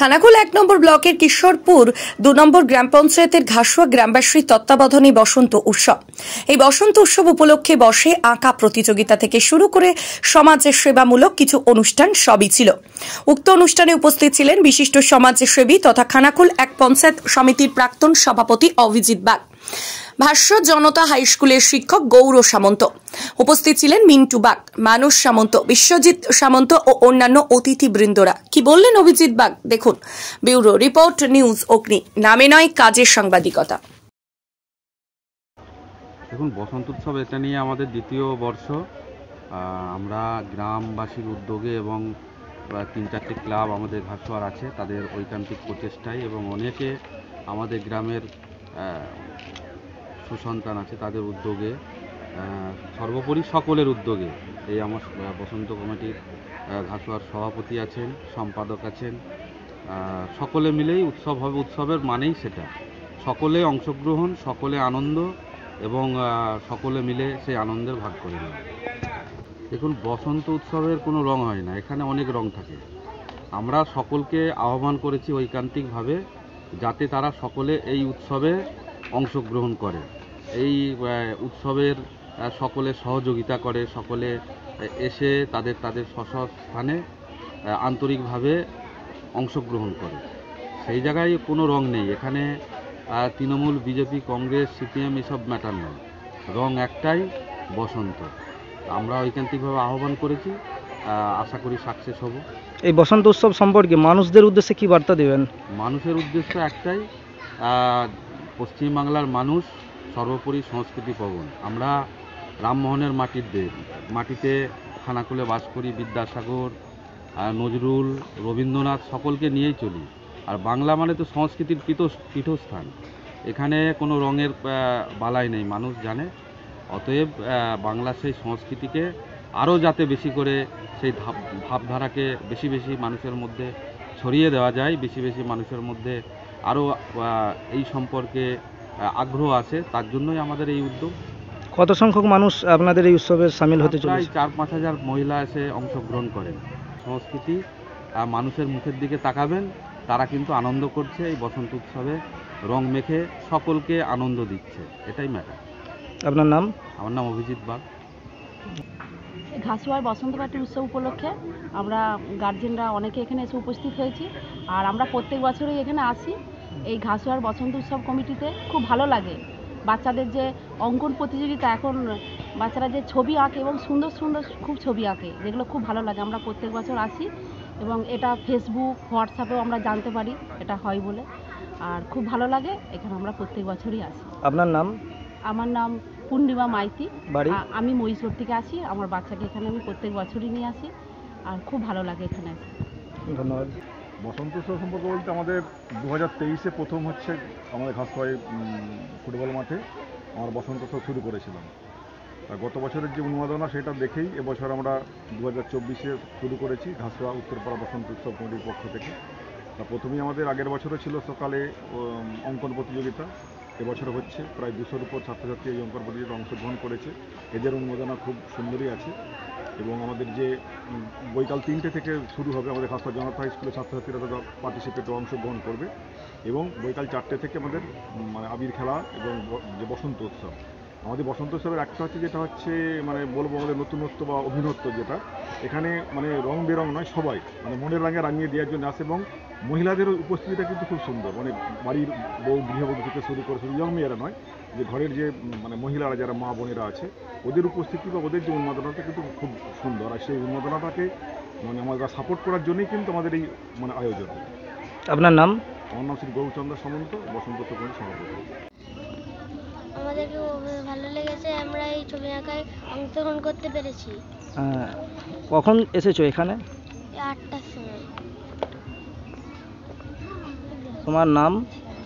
খানাকুল ১ নম্বর ব্লকের কিশোরপুর ২ নম্বর গ্রাম পঞ্চায়েতের ঘাসুয়া গ্রামবাসীর তত্ত্বাবধানে বসন্ত উৎসব। এই বসন্ত উৎসব উপলক্ষে বসে আঁকা প্রতিযোগিতা থেকে শুরু করে সমাজের সেবামূলক কিছু অনুষ্ঠান সবই ছিল। উক্ত অনুষ্ঠানে উপস্থিত ছিলেন বিশিষ্ট সমাজসেবী তথা খানাকুল ১ পঞ্চায়েত সমিতির প্রাক্তন সভাপতি অভিজিৎ বাগ, ভাষ্য জনতা হাই স্কুলের শিক্ষক গৌর সামন্ত, উপস্থিত ছিলেন মিন্টু বাগ, মানস সামন্ত, বিশ্বজিৎ সামন্ত ও অন্যান্য অতিথিবৃন্দরা। কি বললেন অভিজিৎ বাগ, দেখুন ব্যুরো রিপোর্ট, নিউজ অগ্নি। নামে নয়, কাজের সাংবাদিকতা। দেখুন, বসন্ত উৎসব এটা নিয়ে আমাদের দ্বিতীয় বর্ষ। আমরা গ্রামবাসীর উদ্যোগে এবং ৩-৪টি ক্লাব আমাদের ঘাসুয়ার আছে, তাদের ঐকান্তিক প্রচেষ্টায় এবং অনেকে আমাদের গ্রামের সুসন্তান আছে তাদের উদ্যোগে, সর্বোপরি সকলের উদ্যোগে এই আমার বসন্ত কমিটির ঘাসুয়ার সভাপতি আছেন, সম্পাদক আছেন, সকলে মিলেই উৎসব হবে। উৎসবের মানেই সেটা, সকলে অংশগ্রহণ, সকলে আনন্দ এবং সকলে মিলে সেই আনন্দের ভাগ করে নেয়। দেখুন, বসন্ত উৎসবের কোনো রং হয় না, এখানে অনেক রং থাকে। আমরা সকলকে আহ্বান করেছি ঐকান্তিকভাবে, যাতে তারা সকলে এই উৎসবে অংশগ্রহণ করে, এই উৎসবের সকলে সহযোগিতা করে, সকলে এসে তাদের স্ব স্থানে আন্তরিকভাবে অংশগ্রহণ করে। সেই জায়গায় কোনো রং নেই এখানে। তৃণমূল, বিজেপি, কংগ্রেস, সিপিএম এসব ম্যাটার নয়, রং একটাই, বসন্ত। আমরা ঐকান্তিকভাবে আহ্বান করেছি, আশা করি সাকসেস হব। এই বসন্ত উৎসব সম্পর্কে মানুষদের উদ্দেশ্যে কি বার্তা দেবেন? মানুষের উদ্দেশ্য একটাই, পশ্চিমবাংলার মানুষ সর্বোপরি সংস্কৃতি প্রবণ। আমরা রামমোহনের মাটিতে খানাকুলে বাস করি, বিদ্যাসাগর, নজরুল, রবীন্দ্রনাথ সকলকে নিয়েই চলি। আর বাংলা মানে তো সংস্কৃতির পীঠস্থান, এখানে কোনো রঙের বালাই নেই, মানুষ জানে। অতএব বাংলা সেই সংস্কৃতিকে আরও যাতে বেশি করে সেই ভাবধারাকে বেশি বেশি মানুষের মধ্যে ছড়িয়ে দেওয়া যায়, বেশি বেশি মানুষের মধ্যে আরও এই সম্পর্কে আগ্রহ আছে, তার জন্যই আমাদের এই উদ্যোগ। কত সংখ্যক মানুষ আপনাদের এই উৎসবে সামিল হতে চলেছে? প্রায় ৪-৫ হাজার মহিলা এসে অংশগ্রহণ করেন। সংস্কৃতি মানুষের মুখের দিকে তাকাবেন, তারা কিন্তু আনন্দ করছে, এই বসন্ত উৎসবে রং মেখে সকলকে আনন্দ দিচ্ছে, এটাই ম্যাটার। আপনার নাম? আমার নাম অভিজিৎ বাগ। ঘাসুয়ার বসন্ত পার্টি উৎসব উপলক্ষে আমরা গার্জেনরা অনেকে এখানে এসে উপস্থিত হয়েছি, আর আমরা প্রত্যেক বছরই এখানে আসি। এই ঘাসুয়ার বসন্ত উৎসব কমিটিতে খুব ভালো লাগে। বাচ্চাদের যে অঙ্কন প্রতিযোগিতা, এখন বাচ্চারা যে ছবি আঁকে এবং সুন্দর সুন্দর খুব ছবি আঁকে, যেগুলো খুব ভালো লাগে। আমরা প্রত্যেক বছর আসি এবং এটা ফেসবুক, হোয়াটসঅ্যাপেও আমরা জানতে পারি এটা হয় বলে, আর খুব ভালো লাগে। এখানে আমরা প্রত্যেক বছরই আসি। আপনার নাম? আমার নাম পূর্ণিমা মাইতি, বাড়ি? আমি মহীশূর থেকে আসি। আমার বাচ্চাকে এখানে আমি প্রত্যেক বছরই নিয়ে আসি, আর খুব ভালো লাগে এখানে আসি। ধন্যবাদ। বসন্ত উৎসব সম্পর্কে বলতে, আমাদের 2023-এ প্রথম হচ্ছে আমাদের ঘাসুয়ায় ফুটবল মাঠে আমরা বসন্ত উৎসব শুরু করেছিলাম। আর গত বছরের যে উন্মাদনা সেটা দেখেই এবছর আমরা 2024-এ শুরু করেছি ঘাসুয়া উত্তরপাড়া বসন্ত উৎসব কমিটির পক্ষ থেকে। প্রথমেই আমাদের আগের বছরও ছিল সকালে অঙ্কন প্রতিযোগিতা, এবছর হচ্ছে প্রায় 200-র উপর ছাত্রছাত্রী এই অঙ্কন প্রতিযোগিতায় অংশগ্রহণ করেছে। এদের উন্মাদনা খুব সুন্দরই আছে। এবং আমাদের যে বৈকাল 3টে থেকে শুরু হবে, আমাদের ঘাসুয়া জনতা হাই স্কুলের ছাত্রছাত্রীরা তারা পার্টিসিপেটে অংশগ্রহণ করবে। এবং বৈকাল 4টে থেকে আমাদের আবির খেলা এবং যে বসন্ত উৎসব। আমাদের বসন্ত উৎসবের একটা হচ্ছে, যেটা হচ্ছে বলবো আমাদের নতুনত্ব বা অভিনত্ব, যেটা এখানে রং বেরং নয়, সবাই মনের রঙে রাঙিয়ে দেওয়ার জন্য আসে। এবং মহিলাদের উপস্থিতিটা কিন্তু খুব সুন্দর, বাড়ির বউ, গৃহবধূ থেকে শুরু করে, শুধু ইয়ং মেয়েরা নয়, যে ঘরের যে মহিলারা যারা মা বোনেরা আছে, ওদের উপস্থিতি বা ওদের যে উন্মাদনাটা কিন্তু খুব সুন্দর। আর সেই উন্মাদনাটাকে আমরা সাপোর্ট করার জন্যই কিন্তু আমাদের এই আয়োজন। আপনার নাম? আমার নাম শ্রী গৌরচন্দ্র সামন্ত, বসন্ত উৎসব কমিটির সভাপতি। আমাদেরকে ভালো লেগেছে, আমরা এই ছবি আঁকায় অংশগ্রহণ করতে পেরেছি। কখন এসেছো এখানে? 8টার সময়। তোমার নাম?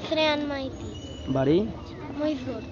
শ্রেয়ান মাইতি, বাড়ি? মহীশূর।